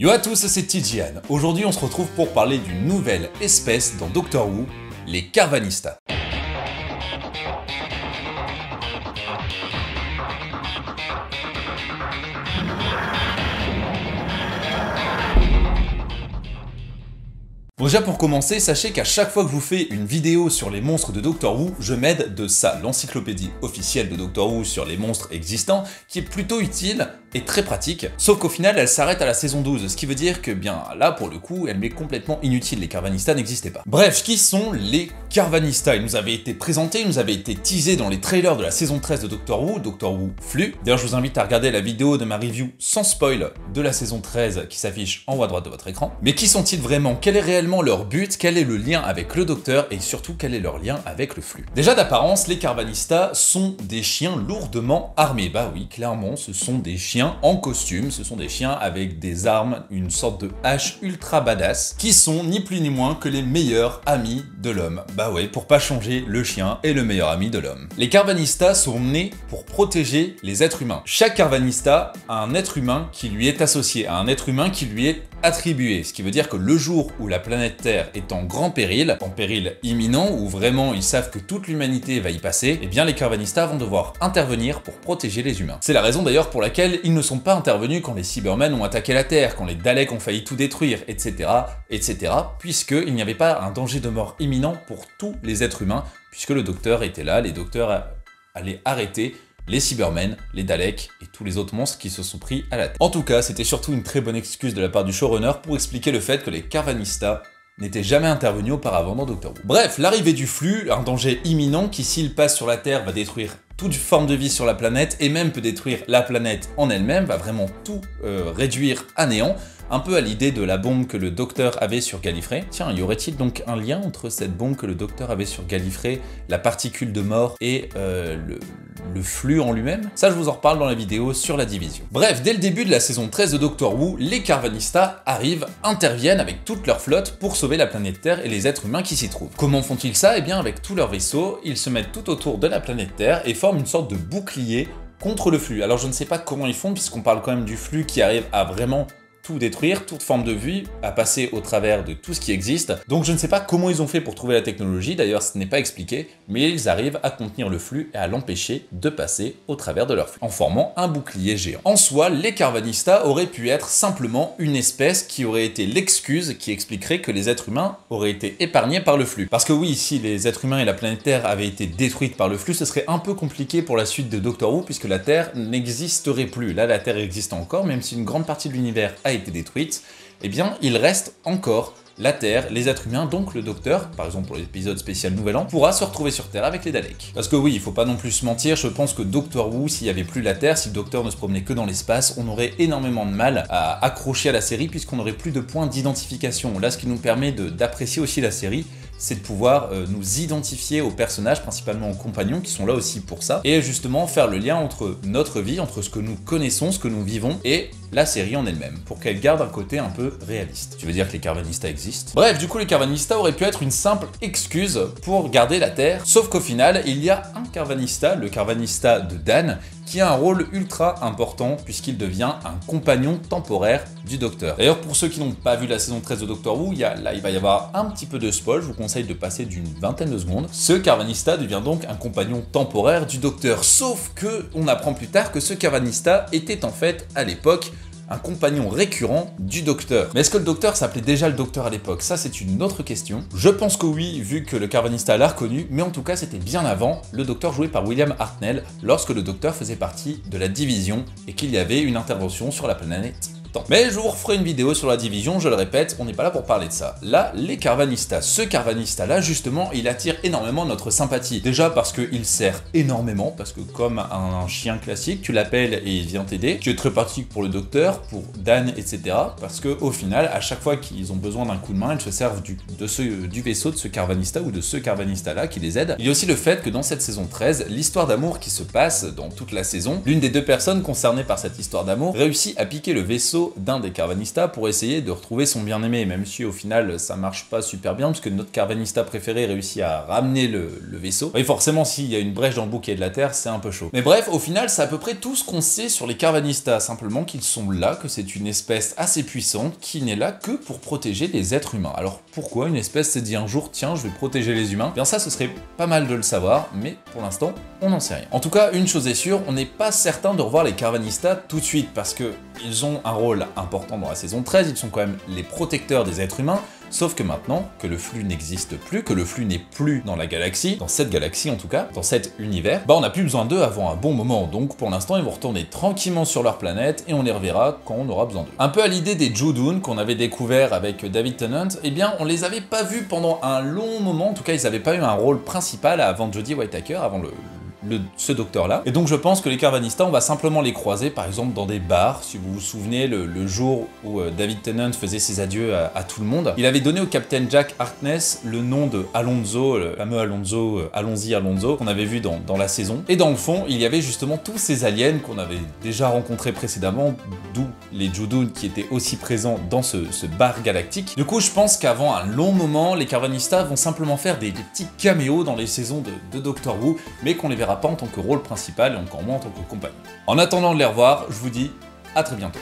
Yo à tous, c'est Tijian. Aujourd'hui on se retrouve pour parler d'une nouvelle espèce dans Doctor Who, les Carvanista. Bon, déjà pour commencer, sachez qu'à chaque fois que je vous fais une vidéo sur les monstres de Doctor Who, je m'aide de ça, l'encyclopédie officielle de Doctor Who sur les monstres existants, qui est plutôt utile et très pratique, sauf qu'au final elle s'arrête à la saison 12, ce qui veut dire que bien là pour le coup elle m'est complètement inutile, les Carvanista n'existaient pas. Bref, qui sont les Carvanista? Ils nous avaient été présentés, ils nous avaient été teasés dans les trailers de la saison 13 de Doctor Who Flux. D'ailleurs je vous invite à regarder la vidéo de ma review sans spoil de la saison 13 qui s'affiche en haut à droite de votre écran. Mais qui sont-ils vraiment? Quel est réellement leur but? Quel est le lien avec le Docteur? Et surtout quel est leur lien avec le Flux? Déjà d'apparence, les Carvanista sont des chiens lourdement armés. Bah oui, clairement ce sont des chiens en costume, ce sont des chiens avec des armes, une sorte de hache ultra badass, qui sont ni plus ni moins que les meilleurs amis de l'homme. Bah ouais, pour pas changer, le chien est le meilleur ami de l'homme. Les Carvanista sont nés pour protéger les êtres humains. Chaque Carvanista a un être humain qui lui est associé, a un être humain qui lui est attribué, ce qui veut dire que le jour où la planète Terre est en péril imminent, où vraiment ils savent que toute l'humanité va y passer, eh bien les Carvanista vont devoir intervenir pour protéger les humains. C'est la raison d'ailleurs pour laquelle ils ne sont pas intervenus quand les Cybermen ont attaqué la Terre, quand les Daleks ont failli tout détruire, etc., puisqu'il n'y avait pas un danger de mort imminent pour tous les êtres humains, puisque le Docteur était là, les Docteurs allaient arrêter les Cybermen, les Daleks et tous les autres monstres qui se sont pris à la tête. En tout cas, c'était surtout une très bonne excuse de la part du showrunner pour expliquer le fait que les Carvanista n'étaient jamais intervenus auparavant dans Doctor Who. Bref, l'arrivée du flux, un danger imminent qui, s'il passe sur la Terre, va détruire toute forme de vie sur la planète et même peut détruire la planète en elle-même, va vraiment tout réduire à néant. Un peu à l'idée de la bombe que le Docteur avait sur Gallifrey. Tiens, y aurait-il donc un lien entre cette bombe que le Docteur avait sur Gallifrey, la particule de mort et le flux en lui-même? Ça, je vous en reparle dans la vidéo sur la division. Bref, dès le début de la saison 13 de Doctor Who, les Carvanista arrivent, interviennent avec toute leur flotte pour sauver la planète Terre et les êtres humains qui s'y trouvent. Comment font-ils ça? Eh bien, avec tous leurs vaisseaux, ils se mettent tout autour de la planète Terre et forment une sorte de bouclier contre le flux. Alors, je ne sais pas comment ils font, puisqu'on parle quand même du flux qui arrive à vraiment tout détruire, toute forme de vie, à passer au travers de tout ce qui existe. Donc je ne sais pas comment ils ont fait pour trouver la technologie, d'ailleurs ce n'est pas expliqué, mais ils arrivent à contenir le flux et à l'empêcher de passer au travers de leur flux, en formant un bouclier géant. En soi, les Carvanista auraient pu être simplement une espèce qui aurait été l'excuse qui expliquerait que les êtres humains auraient été épargnés par le flux. Parce que oui, si les êtres humains et la planète Terre avaient été détruites par le flux, ce serait un peu compliqué pour la suite de Doctor Who, puisque la Terre n'existerait plus. Là, la Terre existe encore, même si une grande partie de l'univers a été détruite, eh bien il reste encore la Terre, les êtres humains, donc le Docteur, par exemple pour l'épisode spécial Nouvel An, pourra se retrouver sur Terre avec les Daleks. Parce que oui, il faut pas non plus se mentir, je pense que Doctor Who, s'il n'y avait plus la Terre, si le Docteur ne se promenait que dans l'espace, on aurait énormément de mal à accrocher à la série, puisqu'on n'aurait plus de points d'identification. Là, ce qui nous permet d'apprécier aussi la série, c'est de pouvoir nous identifier aux personnages, principalement aux compagnons, qui sont là aussi pour ça, et justement faire le lien entre notre vie, entre ce que nous connaissons, ce que nous vivons, et la série en elle-même, pour qu'elle garde un côté un peu réaliste. Tu veux dire que les Carvanista existent? Bref, du coup les Carvanista auraient pu être une simple excuse pour garder la Terre, sauf qu'au final, il y a un Carvanista, le Carvanista de Dan, qui a un rôle ultra important puisqu'il devient un compagnon temporaire du Docteur. D'ailleurs, pour ceux qui n'ont pas vu la saison 13 de Doctor Who, là il va y avoir un petit peu de spoil, je vous conseille de passer d'une vingtaine de secondes. Ce Carvanista devient donc un compagnon temporaire du Docteur, sauf que on apprend plus tard que ce Carvanista était en fait, à l'époque, un compagnon récurrent du Docteur. Mais est-ce que le Docteur s'appelait déjà le Docteur à l'époque? Ça, c'est une autre question. Je pense que oui, vu que le Carvanista l'a reconnu, mais en tout cas, c'était bien avant le Docteur joué par William Hartnell, lorsque le Docteur faisait partie de la Division et qu'il y avait une intervention sur la planète. Mais je vous referai une vidéo sur la Division, je le répète, on n'est pas là pour parler de ça. Là, les Carvanista, ce Carvanista-là, justement, il attire énormément notre sympathie. Déjà parce qu'il sert énormément, parce que comme un chien classique, tu l'appelles et il vient t'aider. Tu es très pratique pour le Docteur, pour Dan, etc. Parce que au final, à chaque fois qu'ils ont besoin d'un coup de main, ils se servent du vaisseau de ce Carvanista ou de ce Carvanista-là qui les aide. Il y a aussi le fait que dans cette saison 13, l'histoire d'amour qui se passe dans toute la saison, l'une des deux personnes concernées par cette histoire d'amour réussit à piquer le vaisseau vaisseau d'un des Carvanista pour essayer de retrouver son bien-aimé, même si au final ça marche pas super bien, parce que notre Carvanista préféré réussit à ramener le vaisseau. Et forcément, s'il y a une brèche dans le bouquet de la Terre, c'est un peu chaud. Mais bref, au final, c'est à peu près tout ce qu'on sait sur les Carvanista, simplement qu'ils sont là, que c'est une espèce assez puissante, qui n'est là que pour protéger les êtres humains. Alors pourquoi une espèce s'est dit un jour, tiens, je vais protéger les humains? Bien ça, ce serait pas mal de le savoir, mais pour l'instant, on n'en sait rien. En tout cas, une chose est sûre, on n'est pas certain de revoir les Carvanista tout de suite, parce que ils ont un rôle important dans la saison 13, ils sont quand même les protecteurs des êtres humains, sauf que maintenant que le flux n'existe plus, que le flux n'est plus dans la galaxie, dans cette galaxie en tout cas, dans cet univers, bah on n'a plus besoin d'eux avant un bon moment, donc pour l'instant ils vont retourner tranquillement sur leur planète et on les reverra quand on aura besoin d'eux. Un peu à l'idée des Judoon qu'on avait découvert avec David Tennant, eh bien on les avait pas vus pendant un long moment, en tout cas ils n'avaient pas eu un rôle principal avant Jodie Whittaker, avant ce docteur-là. Et donc je pense que les Carvanista, on va simplement les croiser, par exemple dans des bars, si vous vous souvenez, le jour où David Tennant faisait ses adieux à tout le monde. Il avait donné au Captain Jack Harkness le nom de Alonso, le fameux Alonso, Allons-y Alonso, qu'on avait vu dans la saison. Et dans le fond, il y avait justement tous ces aliens qu'on avait déjà rencontrés précédemment, d'où les Judoon qui étaient aussi présents dans ce bar galactique. Du coup, je pense qu'avant un long moment, les Carvanista vont simplement faire des petits caméos dans les saisons de Doctor Who, mais qu'on les verra pas en tant que rôle principal et encore moins en tant que compagnon. En attendant de les revoir, je vous dis à très bientôt.